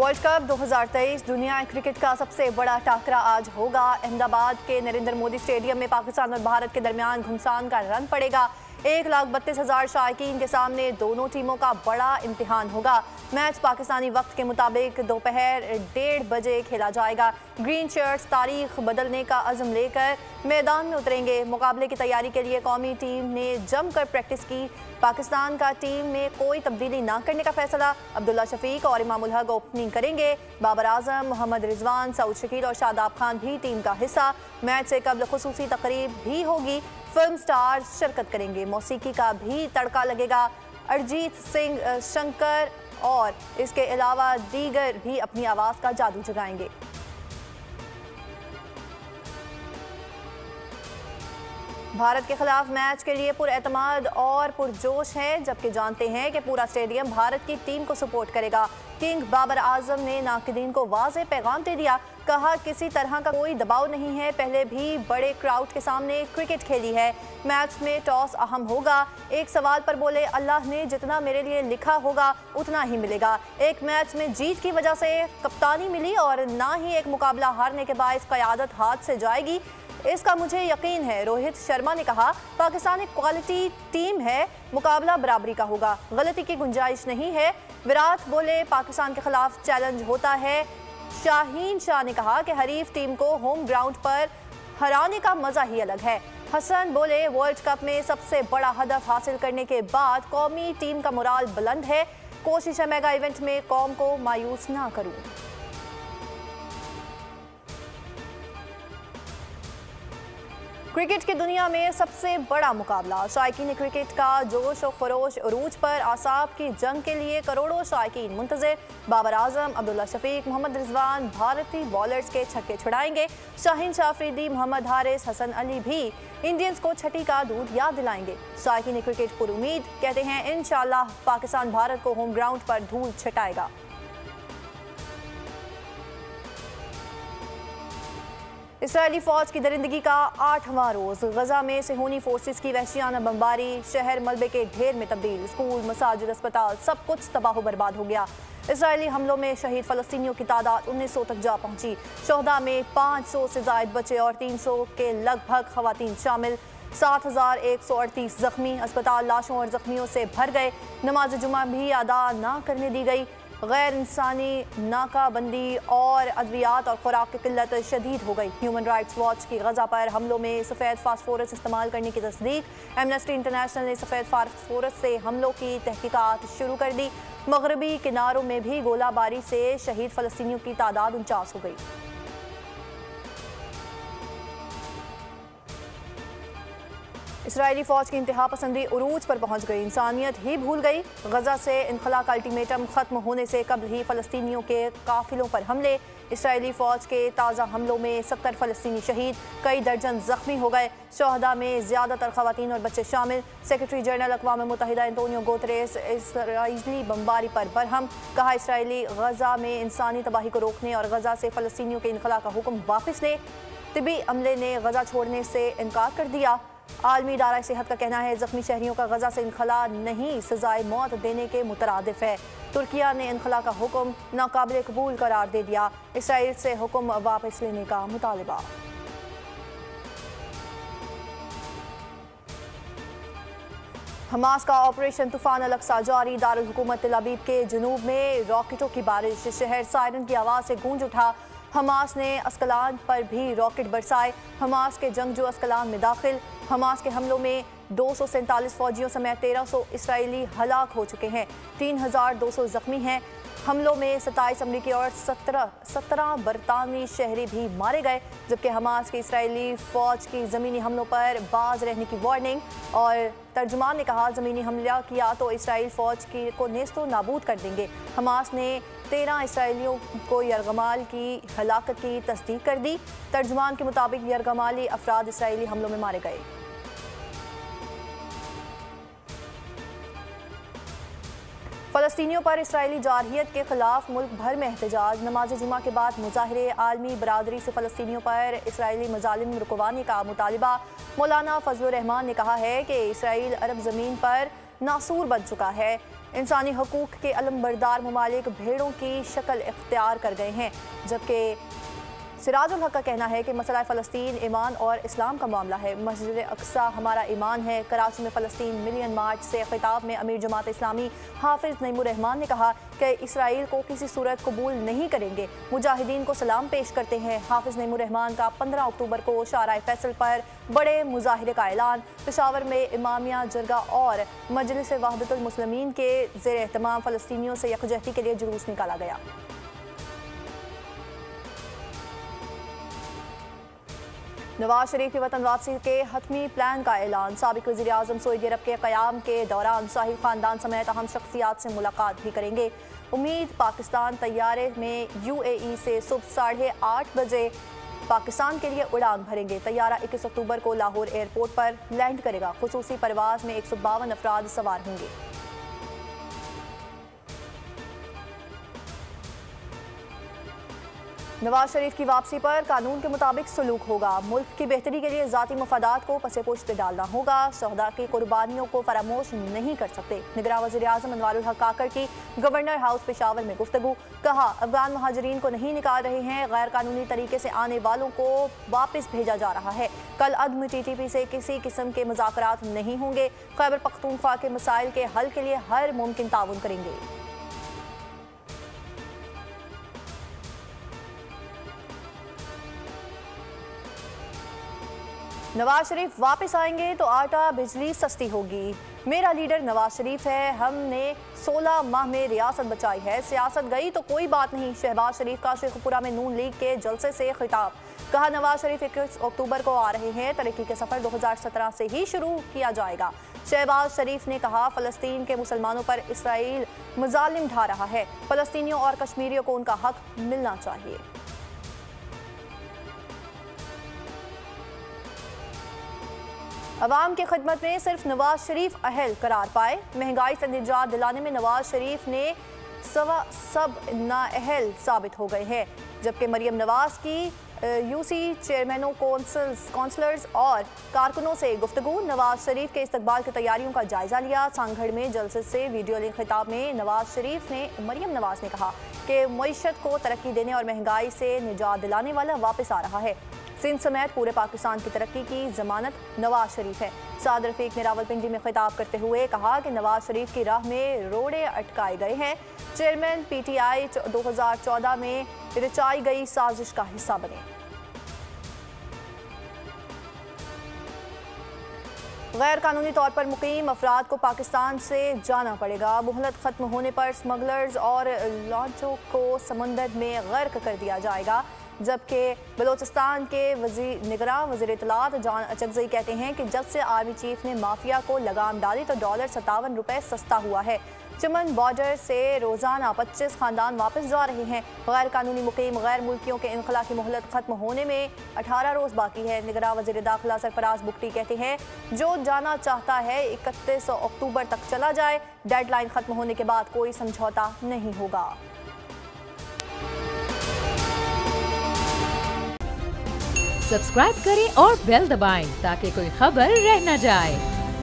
World cup 2023 दुनिया cricket का सबसे बड़ा टाकरा आज होगा। अहमदाबाद के नरेंद्र मोदी स्टेडियम में पाकिस्तान और भारत के दरमियान घमासान का रन पड़ेगा। 1,32,000 शायकीन के सामने दोनों टीमों का बड़ा इम्तिहान होगा। मैच पाकिस्तानी वक्त के मुताबिक दोपहर 1:30 बजे खेला जाएगा। ग्रीन शर्ट्स तारीख बदलने का अज़म लेकर मैदान में उतरेंगे। मुकाबले की तैयारी के लिए कौमी टीम ने जमकर प्रैक्टिस की। पाकिस्तान का टीम में कोई तब्दीली न करने का फैसला। अब्दुल्ला शफीक और इमामुल हक ओपनिंग करेंगे। बाबर आजम, मोहम्मद रिजवान, सऊद शकील और शादाब खान भी टीम का हिस्सा। मैच से कबल खुसूसी तकरीब भी होगी। फिल्म स्टार्स शिरकत करेंगे। मौसीकी का भी तड़का लगेगा। अरिजीत सिंह, शंकर और इसके अलावा दीगर भी अपनी आवाज़ का जादू जगाएंगे। भारत के खिलाफ मैच के लिए पुरएतमाद और पुरजोश है, जबकि जानते हैं कि पूरा स्टेडियम भारत की टीम को सपोर्ट करेगा। किंग बाबर आजम ने नाकिदीन को वाज़े पैगाम दे दिया। कहा किसी तरह का कोई दबाव नहीं है, पहले भी बड़े क्राउड के सामने क्रिकेट खेली है। मैच में टॉस अहम होगा। एक सवाल पर बोले, अल्लाह ने जितना मेरे लिए लिखा होगा उतना ही मिलेगा। एक मैच में जीत की वजह से कप्तानी मिली और ना ही एक मुकाबला हारने के बायस क़यादत हाथ से जाएगी, इसका मुझे यकीन है। रोहित शर्मा ने कहा, पाकिस्तान एक क्वालिटी टीम है, मुकाबला बराबरी का होगा, गलती की गुंजाइश नहीं है। विराट बोले, पाकिस्तान के खिलाफ चैलेंज होता है। शाहीन शाह ने कहा कि हरीफ टीम को होम ग्राउंड पर हराने का मजा ही अलग है। हसन बोले, वर्ल्ड कप में सबसे बड़ा हदफ हासिल करने के बाद कौमी टीम का मोराल बुलंद है। कोशिश है मेगा इवेंट में कौम को मायूस ना करूं। क्रिकेट की दुनिया में सबसे बड़ा मुकाबला। शायकीन क्रिकेट का जोश और खरोश अरूज पर। आसाब की जंग के लिए करोड़ों शायकीन मुंतज़िर। बाबर आजम, अब्दुल्ला शफीक, मोहम्मद रिजवान भारतीय बॉलर्स के छक्के छुड़ाएंगे। शाहीन शाह अफरीदी, मोहम्मद हारिस, हसन अली भी इंडियंस को छठी का दूध याद दिलाएंगे। शायकीन क्रिकेट पुर उम्मीद, कहते हैं इंशाल्लाह पाकिस्तान भारत को होम ग्राउंड पर धूल छटाएगा। इसराइली फौज की दरिंदगी का 8वां रोज। गजा में सेहूनी फोर्सेस की वहशियाना बमबारी। शहर मलबे के ढेर में तब्दील। स्कूल, मसाजिद, अस्पताल सब कुछ तबाह बर्बाद हो गया। इसराइली हमलों में शहीद फ़लस्तीनियों की तादाद 1900 तक जा पहुंची। शोहदा में 500 से ज़ायद बच्चे और 300 के लगभग ख़वातीन शामिल। 7138 जख्मी। अस्पताल लाशों और जख्मियों से भर गए। नमाज जुमा भी अदा ना करने दी गई। गैर इंसानी नाकाबंदी और अद्वियात और खुराक की किल्लत शदीद हो गई। ह्यूमन राइट्स वॉच की गजा पर हमलों में सफ़ेद फास्फोरस इस्तेमाल करने की तस्दीक। एमनेस्टी इंटरनेशनल ने सफ़ेद फास्फोरस से हमलों की तहकीकात शुरू कर दी। मगरबी किनारों में भी गोलाबारी से शहीद फ़लस्तीनियों की तादाद 49 हो गई। इसराइली फ़ौज की इंतहा पसंदी उरूज पर पहुंच गई। इंसानियत ही भूल गई। गजा से इनखला का अल्टीमेटम ख़त्म होने से कबल ही फ़लस्तीनियों के काफिलों पर हमले। इसराइली फ़ौज के ताज़ा हमलों में 70 फ़लस्तीनी शहीद, कई दर्जन ज़ख्मी हो गए। शोहदा में ज़्यादातर ख़वातीन और बच्चे शामिल। सेक्रेटरी जनरल अक़वाम मुत्तहिदा एंटोनियो गुतेरेस इसराइली बमबारी पर बरहम। कहा, इसराइली गजा में इंसानी तबाही को रोकने और गजा से फ़लस्तीनियों के इनखला का हुक्म वापस ले। तिबी अमले ने गजा छोड़ने से इनकार कर दिया। आलमी इदारा सेहत का कहना है, जख्मी शहरियों का गजा से इनखला नहीं सजाए मौत देने के मुतरादिफ है। तुर्किया ने इनखला का हुक्म नाकाबिल कबूल करार दे दिया। इसराइल से हुक्म वापस लेने का मुतालबा। हमास का ऑपरेशन तूफान अल-अक्सा जारी। दारुल हुकूमत तेल अवीव के जुनूब में रॉकेटों की बारिश। शहर सायरन की आवाज़ से गूंज उठा। हमास ने अस्कलान पर भी रॉकेट बरसाए। हमास के जंगजू अस्कलान में दाखिल। हमास के हमलों में 247 फौजियों समेत 1300 इसराइली हलाक हो चुके हैं। 3200 जख्मी हैं। हमलों में 27 अमरीकी और 17 बरतानवी शहरी भी मारे गए, जबकि हमास की इसराइली फ़ौज की ज़मीनी हमलों पर बाज रहने की वार्निंग। और तर्जुमान ने कहा, ज़मीनी हमला किया तो इसराइल फ़ौज को नेस्तो नाबूद कर देंगे। हमास ने 13 इसराइलियों को यरगमाल की हलाकत की तस्दीक कर दी। तर्जुमान के मुताबिक यरगमाली अफराद इसराइली हमलों में मारे गए। फ़लस्तीनियों पर इसराइली जारहियत के खिलाफ मुल्क भर में एहतजाज। नमाज जुमा के बाद मुजाहिरे। आलमी बरादरी से फ़लस्तीनियों पर इसराइली मज़ालिम रुकवाने का मुतालिबा। मौलाना फजलुर रहमान ने कहा है कि इसराइल अरब ज़मीन पर नासूर बन चुका है। इंसानी हकूक़ के अलमबरदार ममालिक भेड़ों की शक्ल इख्तियार कर गए हैं, जबकि सिराजुल हक का कहना है कि मसला फ़लस्तीन ईमान और इस्लाम का मामला है। मस्जिद अक्सा हमारा ईमान है। कराची में फ़लस्तीन मिलियन मार्च से खिताब में अमीर जमात इस्लामी हाफिज़ नईमुर रहमान ने कहा कि इसराइल को किसी सूरत कबूल नहीं करेंगे। मुजाहिदीन को सलाम पेश करते हैं। हाफिज़ नईमुर रहमान का 15 अक्टूबर को शाराए फैसल पर बड़े मुजाहिरे का ऐलान। पेशावर में इमामिया जरगा और मजलिस वहदतुल मुस्लिमीन के ज़ेर एहतमाम फ़लस्तीनियों से यकजहती के लिए जुलूस निकाला गया। नवाज शरीफ की वतन वापसी के हतमी प्लान का ऐलान। साबिक वज़ीर आज़म सऊदी अरब के क़याम के दौरान शाही ख़ानदान समेत अहम शख्सियात से मुलाकात भी करेंगे। उम्मीद पाकिस्तान तैयारे में UAE से सुबह 8:30 बजे पाकिस्तान के लिए उड़ान भरेंगे। तैयारा 21 अक्टूबर को लाहौर एयरपोर्ट पर लैंड करेगा। खुसूसी परवाज़ में 152 अफराद सवार होंगे। नवाज शरीफ की वापसी पर कानून के मुताबिक सलूक होगा। मुल्क की बेहतरी के लिए ज़ाती मफादात को पसे पुश्त डालना होगा। शहदा की कुर्बानियों को फरामोश नहीं कर सकते। निगरान वज़ीर आज़म अनवारुल हक काकड़ की गवर्नर हाउस पेशावर में गुफ्तगू। कहा, अफगान महाजरीन को नहीं निकाल रहे हैं, गैर कानूनी तरीके से आने वालों को वापस भेजा जा रहा है। कल अदम TTP से किसी किस्म के मुज़ाकरात नहीं होंगे। खैबर पख्तूनख्वा के मसाइल के हल के लिए हर मुमकिन ताउन करेंगे। नवाज शरीफ वापस आएंगे तो आटा बिजली सस्ती होगी। मेरा लीडर नवाज शरीफ है। हमने 16 माह में रियासत बचाई है। सियासत गई तो कोई बात नहीं। शहबाज शरीफ का शेखपुरा में नून लीग के जलसे से खिताब। कहा, नवाज शरीफ 21 अक्टूबर को आ रहे हैं। तरक्की के सफर 2017 से ही शुरू किया जाएगा। शहबाज शरीफ ने कहा, फ़लस्तीन के मुसलमानों पर इसराइल मजालिम ढा रहा है। फ़लस्तीनियों और कश्मीरियों को उनका हक मिलना चाहिए। अवाम की खिदमत में सिर्फ नवाज शरीफ अहल करार पाए। महंगाई से निजात दिलाने में नवाज शरीफ ने सब नाअहल साबित हो गए हैं। जबकि मरियम नवाज की UC चेयरमैनों, काउंसलर्स और कारकुनों से गुफ्तगू। नवाज शरीफ के इस्तकबाल की तैयारियों का जायजा लिया। सांगढ़ में जलसे से वीडियो लिंक खिताब में नवाज शरीफ ने मरियम नवाज ने कहा कि मईशत को तरक्की देने और महंगाई से निजात दिलाने वाला वापस आ रहा है। सिंध समेत पूरे पाकिस्तान की तरक्की की जमानत नवाज शरीफ है। साद रफीक ने रावलपिंडी में खिताब करते हुए कहा कि नवाज शरीफ की राह में रोड़े अटकाए गए हैं। चेयरमैन PTI 2014 में रचाई गई साजिश का हिस्सा बने। गैर कानूनी तौर पर मुकीम अफराद को पाकिस्तान से जाना पड़ेगा। मुहलत खत्म होने पर स्मगलर्स और लॉन्चों को समंदर में गर्क कर दिया जाएगा। जबकि बलोचिस्तान के निगरान वज़ीर इत्तलात जान अचकज़ई कहते हैं कि जब से आर्मी चीफ ने माफिया को लगाम डाली तो डॉलर 57 रुपये सस्ता हुआ है। चमन बॉर्डर से रोज़ाना 25 खानदान वापस जा रहे हैं। गैर कानूनी मुकीम गैर मुल्कियों के इनखला की मोहलत ख़त्म होने में 18 रोज़ बाकी है। निगरान वज़ीर दाखिला सरफराज बुगटी कहते हैं, जो जाना चाहता है 31 अक्टूबर तक चला जाए। डेडलाइन ख़त्म होने के बाद कोई समझौता नहीं होगा। सब्सक्राइब करें और बेल दबाएं ताकि कोई खबर रह न जाए।